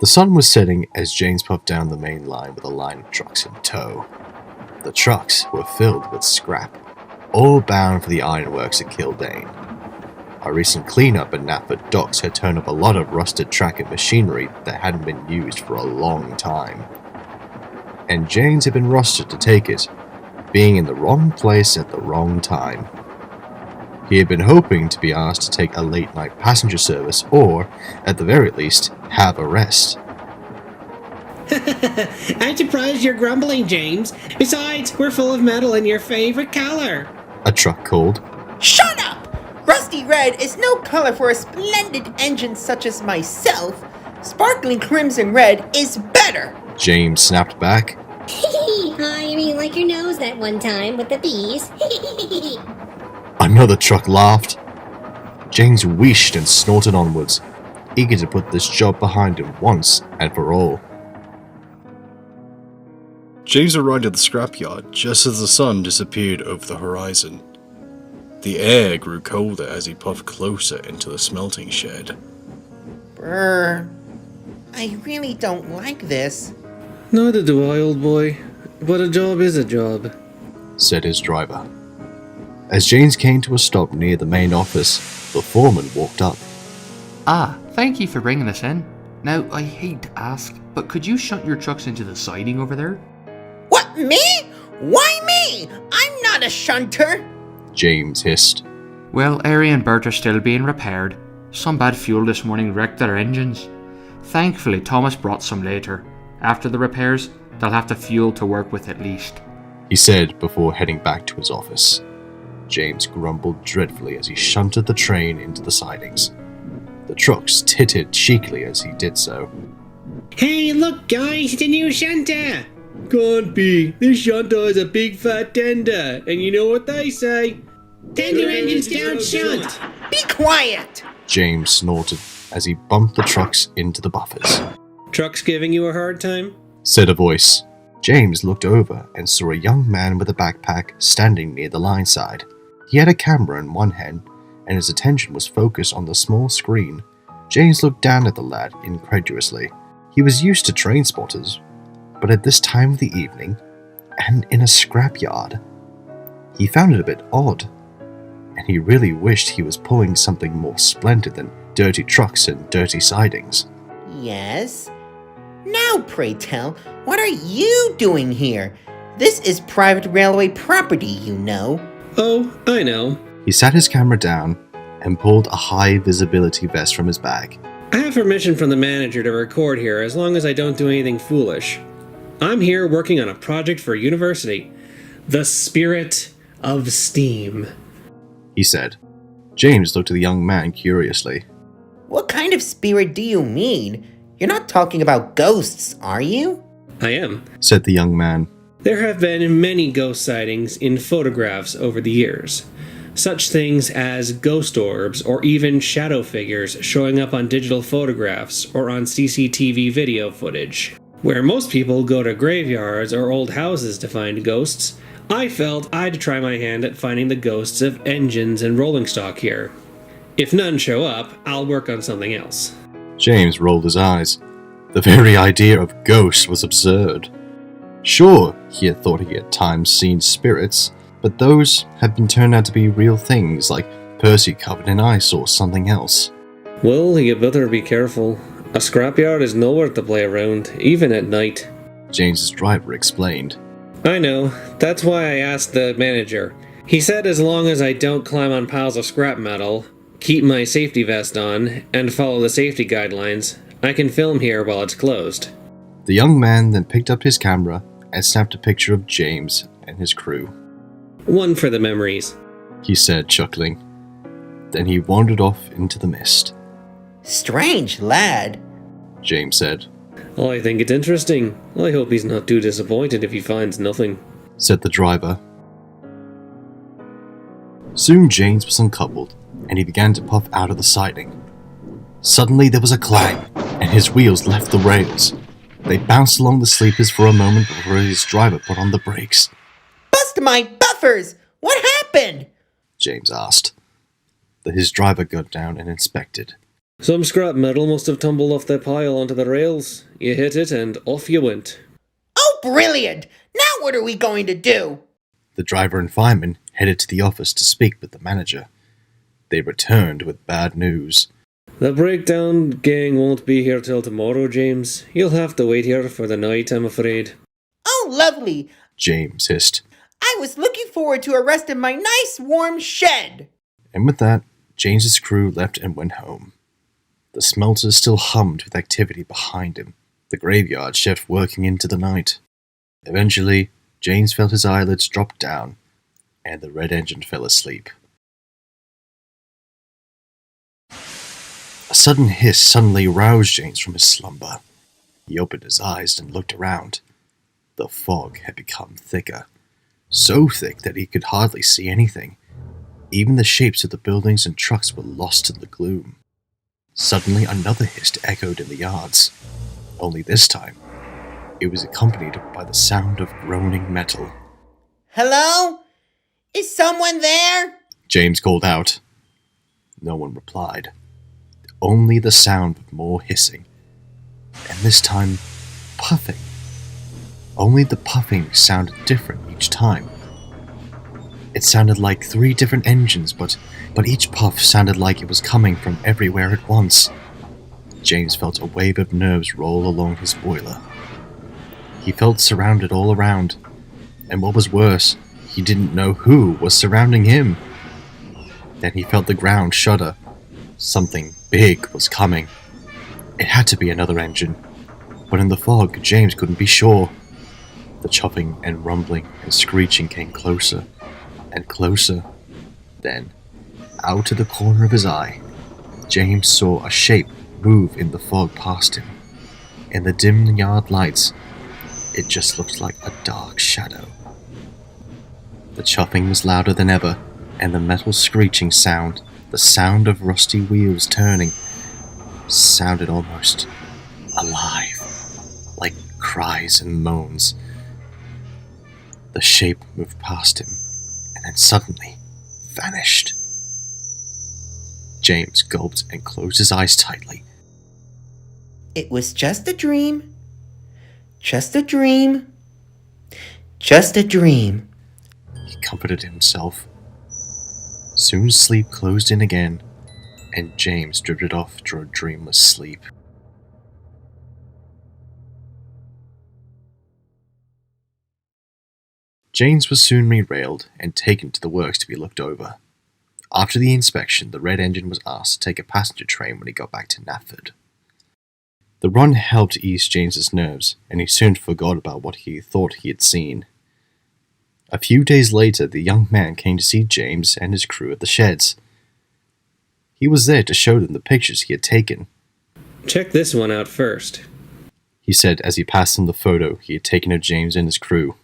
The sun was setting as James puffed down the main line with a line of trucks in tow. The trucks were filled with scrap, all bound for the ironworks at Killdane. A recent cleanup at Knapford docks had turned up a lot of rusted track and machinery that hadn't been used for a long time. And James had been rusted to take it, being in the wrong place at the wrong time. He had been hoping to be asked to take a late-night passenger service or, at the very least, have a rest. I'm surprised you're grumbling, James. Besides, we're full of metal in your favorite color. A truck called. Shut up! Rusty red is no color for a splendid engine such as myself. Sparkling crimson red is better. James snapped back. I mean, like your nose that one time with the bees. Another truck laughed. James wheeshed and snorted onwards, eager to put this job behind him once and for all. James arrived at the scrapyard just as the sun disappeared over the horizon. The air grew colder as he puffed closer into the smelting shed. Brr. I really don't like this. Neither do I, old boy. But a job is a job, said his driver. As James came to a stop near the main office, the foreman walked up. Ah, thank you for bringing us in. Now, I hate to ask, but could you shunt your trucks into the siding over there? What, me? Why me? I'm not a shunter. James hissed. Well, Ari and Bert are still being repaired. Some bad fuel this morning wrecked their engines. Thankfully, Thomas brought some later. After the repairs, they'll have the fuel to work with at least, he said before heading back to his office. James grumbled dreadfully as he shunted the train into the sidings. The trucks tittered cheekily as he did so. Hey, look, guys, the new shunter. Can't be. This shunter is a big fat tender, and you know what they say? Tender engines don't shunt. Be quiet. James snorted as he bumped the trucks into the buffers. Trucks giving you a hard time? Said a voice. James looked over and saw a young man with a backpack standing near the line side. He had a camera in one hand, and his attention was focused on the small screen. James looked down at the lad incredulously. He was used to train spotters, but at this time of the evening, and in a scrapyard, he found it a bit odd, and he really wished he was pulling something more splendid than dirty trucks and dirty sidings. Yes? Now, pray tell, what are you doing here? This is private railway property, you know. Oh, I know. He sat his camera down and pulled a high-visibility vest from his bag. I have permission from the manager to record here as long as I don't do anything foolish. I'm here working on a project for a university. The Spirit of Steam, he said. James looked at the young man curiously. What kind of spirit do you mean? You're not talking about ghosts, are you? I am, said the young man. There have been many ghost sightings in photographs over the years. Such things as ghost orbs or even shadow figures showing up on digital photographs or on CCTV video footage. Where most people go to graveyards or old houses to find ghosts, I felt I'd try my hand at finding the ghosts of engines and rolling stock here. If none show up, I'll work on something else. James rolled his eyes. The very idea of ghosts was absurd. Sure, he had thought he had at times seen spirits, but those had been turned out to be real things like Percy covered in ice or something else. Well, you better be careful. A scrapyard is nowhere to play around, even at night. James's driver explained. I know. That's why I asked the manager. He said as long as I don't climb on piles of scrap metal, keep my safety vest on, and follow the safety guidelines, I can film here while it's closed. The young man then picked up his camera and snapped a picture of James and his crew. One for the memories, he said, chuckling. Then he wandered off into the mist. Strange lad, James said. I think it's interesting. I hope he's not too disappointed if he finds nothing, said the driver. Soon James was uncoupled, and he began to puff out of the siding. Suddenly there was a clang, and his wheels left the rails. They bounced along the sleepers for a moment before his driver put on the brakes. Bust my buffers! What happened? James asked. His driver got down and inspected. Some scrap metal must have tumbled off the pile onto the rails. You hit it and off you went. Oh, brilliant! Now what are we going to do? The driver and fireman headed to the office to speak with the manager. They returned with bad news. The breakdown gang won't be here till tomorrow, James. You'll have to wait here for the night, I'm afraid. Oh, lovely! James hissed. I was looking forward to a rest in my nice warm shed. And with that, James's crew left and went home. The smelter still hummed with activity behind him, the graveyard shift working into the night. Eventually, James felt his eyelids drop down, and the red engine fell asleep. A sudden hiss suddenly roused James from his slumber. He opened his eyes and looked around. The fog had become thicker, so thick that he could hardly see anything. Even the shapes of the buildings and trucks were lost in the gloom. Suddenly another hiss echoed in the yards. Only this time, it was accompanied by the sound of groaning metal. Hello? Is someone there? James called out. No one replied. Only the sound of more hissing. And this time, puffing. Only the puffing sounded different each time. It sounded like 3 different engines, but each puff sounded like it was coming from everywhere at once. James felt a wave of nerves roll along his boiler. He felt surrounded all around, and what was worse, he didn't know who was surrounding him. Then he felt the ground shudder. Something big was coming. It had to be another engine, but in the fog, James couldn't be sure. The chopping and rumbling and screeching came closer and closer. Then, out of the corner of his eye, James saw a shape move in the fog past him. In the dim yard lights, it just looked like a dark shadow. The chopping was louder than ever, and the metal screeching sound, the sound of rusty wheels turning, sounded almost alive, like cries and moans. The shape moved past him, and then suddenly vanished. James gulped and closed his eyes tightly. It was just a dream. Just a dream. Just a dream. He comforted himself. Soon sleep closed in again, and James drifted off to a dreamless sleep. James was soon derailed and taken to the works to be looked over. After the inspection, the red engine was asked to take a passenger train when he got back to Knapford. The run helped ease James's nerves, and he soon forgot about what he thought he had seen. A few days later, the young man came to see James and his crew at the sheds. He was there to show them the pictures he had taken. Check this one out first, he said as he passed them the photo he had taken of James and his crew.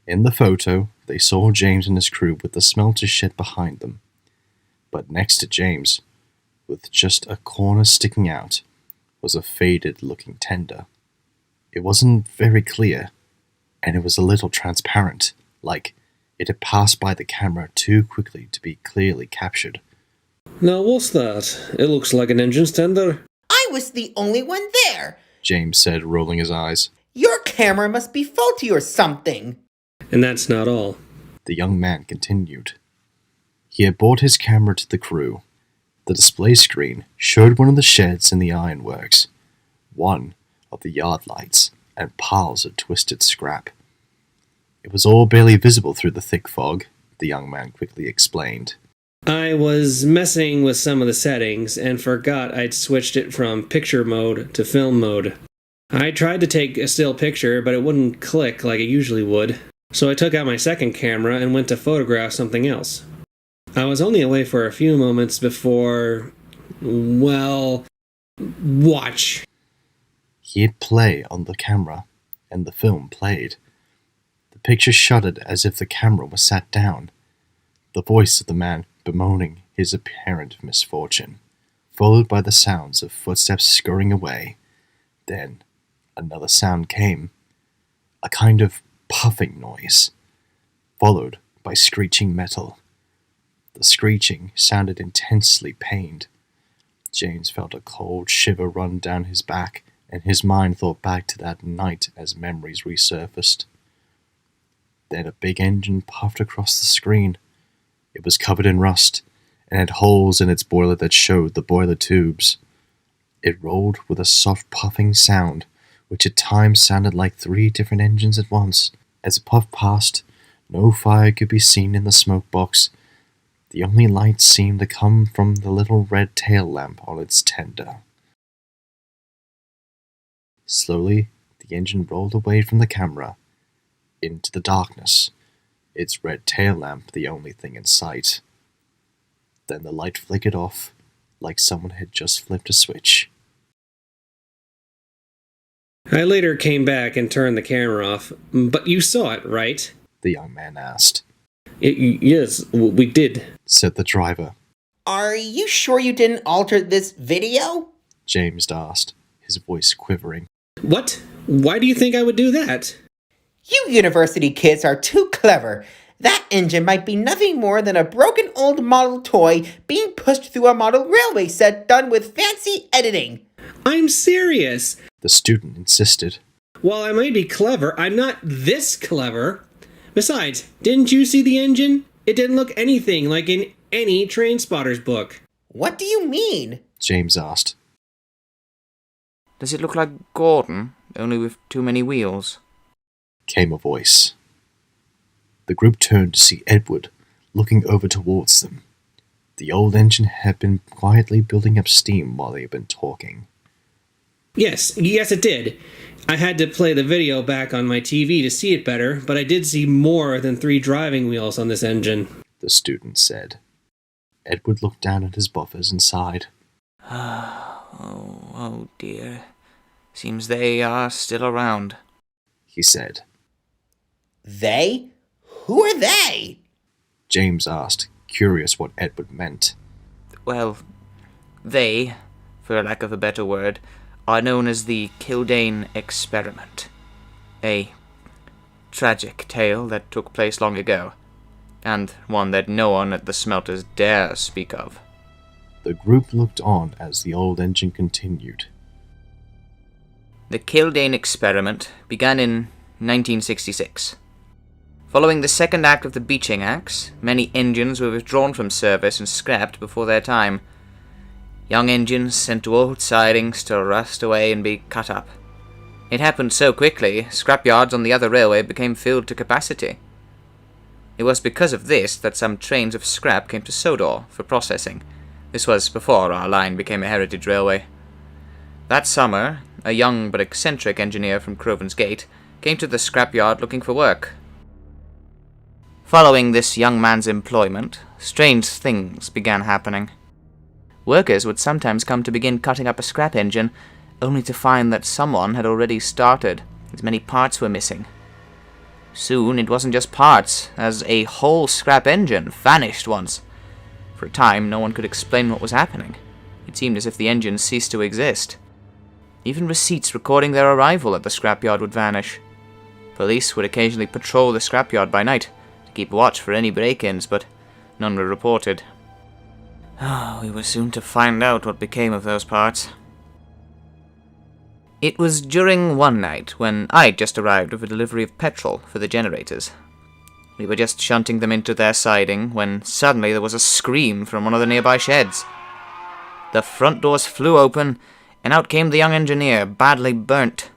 In the photo, they saw James and his crew with the smelter shed behind them. But next to James, with just a corner sticking out, was a faded-looking tender. It wasn't very clear, and it was a little transparent, like it had passed by the camera too quickly to be clearly captured. Now what's that? It looks like an engine's tender. I was the only one there. James said, rolling his eyes. Your camera must be faulty or something. And that's not all. The young man continued. He had brought his camera to the crew. The display screen showed one of the sheds in the ironworks, one of the yard lights, and piles of twisted scrap. It was all barely visible through the thick fog, the young man quickly explained. I was messing with some of the settings and forgot I'd switched it from picture mode to film mode. I tried to take a still picture, but it wouldn't click like it usually would. So I took out my second camera and went to photograph something else. I was only away for a few moments before, well, watch. He hit play on the camera, and the film played. The picture shuddered as if the camera was sat down. The voice of the man bemoaning his apparent misfortune, followed by the sounds of footsteps scurrying away. Then another sound came, a kind of puffing noise, followed by screeching metal. The screeching sounded intensely pained. James felt a cold shiver run down his back, and his mind thought back to that night as memories resurfaced. Then a big engine puffed across the screen. It was covered in rust, and had holes in its boiler that showed the boiler tubes. It rolled with a soft puffing sound, which at times sounded like 3 different engines at once. As it puffed past, no fire could be seen in the smoke box. The only light seemed to come from the little red tail lamp on its tender. Slowly, the engine rolled away from the camera, into the darkness, its red tail lamp the only thing in sight. Then the light flickered off, like someone had just flipped a switch. I later came back and turned the camera off, but you saw it, right? The young man asked. Yes, we did, said the driver. Are you sure you didn't alter this video? James asked, his voice quivering. What? Why do you think I would do that? You university kids are too clever. That engine might be nothing more than a broken old model toy being pushed through a model railway set done with fancy editing. I'm serious. The student insisted. While I might be clever, I'm not this clever. Besides, didn't you see the engine? It didn't look anything like in any train spotter's book. What do you mean? James asked. Does it look like Gordon, only with too many wheels? Came a voice. The group turned to see Edward looking over towards them. The old engine had been quietly building up steam while they had been talking. Yes, it did. I had to play the video back on my TV to see it better, but I did see more than 3 driving wheels on this engine, the student said. Edward looked down at his buffers and sighed. Oh dear. Seems they are still around, he said. They? Who are they? James asked, curious what Edward meant. Well, they, for lack of a better word, are known as the Killdane experiment. A tragic tale that took place long ago, and one that no one at the smelters dare speak of. The group looked on as the old engine continued. The Killdane experiment began in 1966. Following the second act of the Beeching Acts, many engines were withdrawn from service and scrapped before their time. Young engines sent to old sidings to rust away and be cut up. It happened so quickly, scrapyards on the other railway became filled to capacity. It was because of this that some trains of scrap came to Sodor for processing. This was before our line became a heritage railway. That summer, a young but eccentric engineer from Crovan's Gate came to the scrapyard looking for work. Following this young man's employment, strange things began happening. Workers would sometimes come to begin cutting up a scrap engine, only to find that someone had already started, as many parts were missing. Soon it wasn't just parts, as a whole scrap engine vanished once. For a time, no one could explain what was happening. It seemed as if the engine ceased to exist. Even receipts recording their arrival at the scrapyard would vanish. Police would occasionally patrol the scrapyard by night, to keep watch for any break-ins, but none were reported. We were soon to find out what became of those parts. It was during one night when I'd just arrived with a delivery of petrol for the generators. We were just shunting them into their siding when suddenly there was a scream from one of the nearby sheds. The front doors flew open, and out came the young engineer, badly burnt.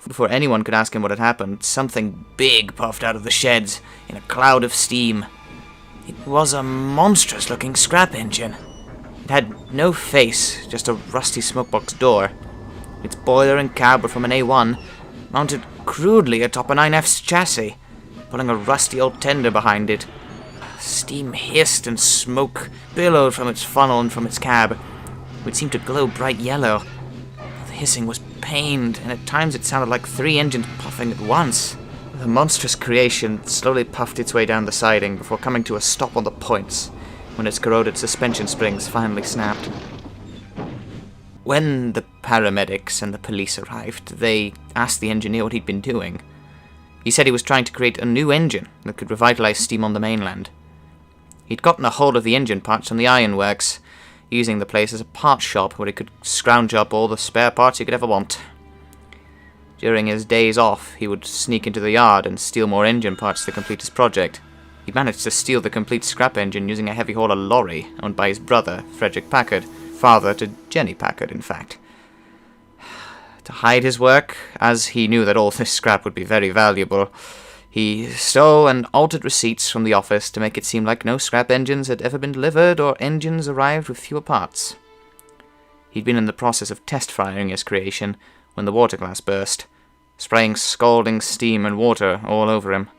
Before anyone could ask him what had happened, something big puffed out of the sheds in a cloud of steam. It was a monstrous-looking scrap engine. It had no face, just a rusty smokebox door. Its boiler and cab were from an A1, mounted crudely atop a 9F's chassis, pulling a rusty old tender behind it. Steam hissed and smoke billowed from its funnel and from its cab, which seemed to glow bright yellow. The hissing was pained, and at times it sounded like 3 engines puffing at once. The monstrous creation slowly puffed its way down the siding before coming to a stop on the points, when its corroded suspension springs finally snapped. When the paramedics and the police arrived, they asked the engineer what he'd been doing. He said he was trying to create a new engine that could revitalize steam on the mainland. He'd gotten a hold of the engine parts from the ironworks. using the place as a parts shop where he could scrounge up all the spare parts he could ever want. During his days off, he would sneak into the yard and steal more engine parts to complete his project. He managed to steal the complete scrap engine using a heavy hauler lorry owned by his brother, Frederick Packard, father to Jenny Packard, in fact. To hide his work, as he knew that all this scrap would be very valuable, he stole and altered receipts from the office to make it seem like no scrap engines had ever been delivered or engines arrived with fewer parts. He'd been in the process of test firing his creation when the water glass burst, spraying scalding steam and water all over him.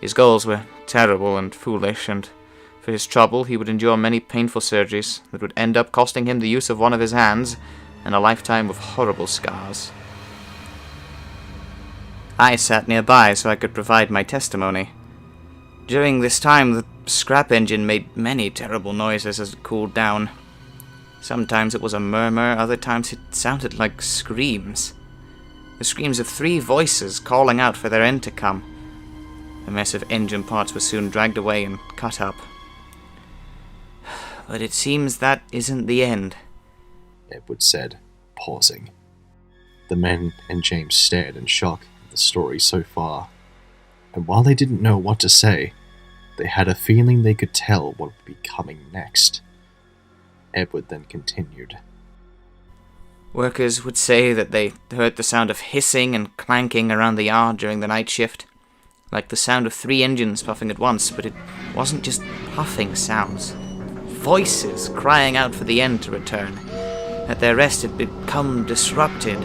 His goals were terrible and foolish, and for his trouble he would endure many painful surgeries that would end up costing him the use of one of his hands and a lifetime of horrible scars. I sat nearby so I could provide my testimony. During this time, the scrap engine made many terrible noises as it cooled down. Sometimes it was a murmur, other times it sounded like screams. The screams of 3 voices calling out for their end to come. The mess of engine parts was soon dragged away and cut up. But it seems that isn't the end, Edward said, pausing. The men and James stared in shock at the story so far, and while they didn't know what to say, they had a feeling they could tell what would be coming next. Edward then continued. Workers would say that they heard the sound of hissing and clanking around the yard during the night shift, like the sound of 3 engines puffing at once, but it wasn't just puffing sounds. Voices crying out for the end to return, that their rest had become disrupted.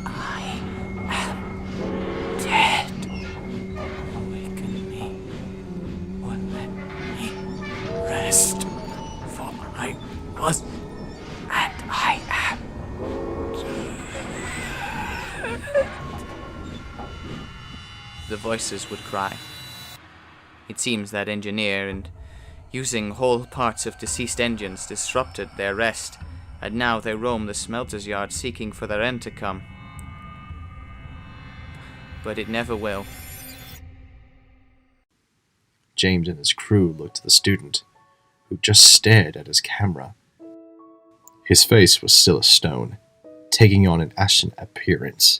I am dead. Awaken me, or let me rest, for I was, and I am. The voices would cry. It seems that engineer and using whole parts of deceased engines disrupted their rest, and now they roam the smelter's yard seeking for their end to come. But it never will. James and his crew looked at the student, who just stared at his camera. His face was still a stone, taking on an ashen appearance.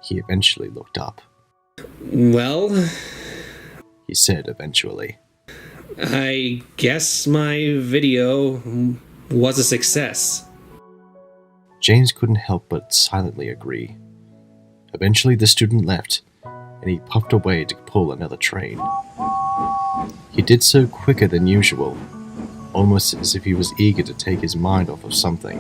He eventually looked up. Well, He said eventually. I guess my video was a success. James couldn't help but silently agree. Eventually the student left, and he puffed away to pull another train. He did so quicker than usual, almost as if he was eager to take his mind off of something.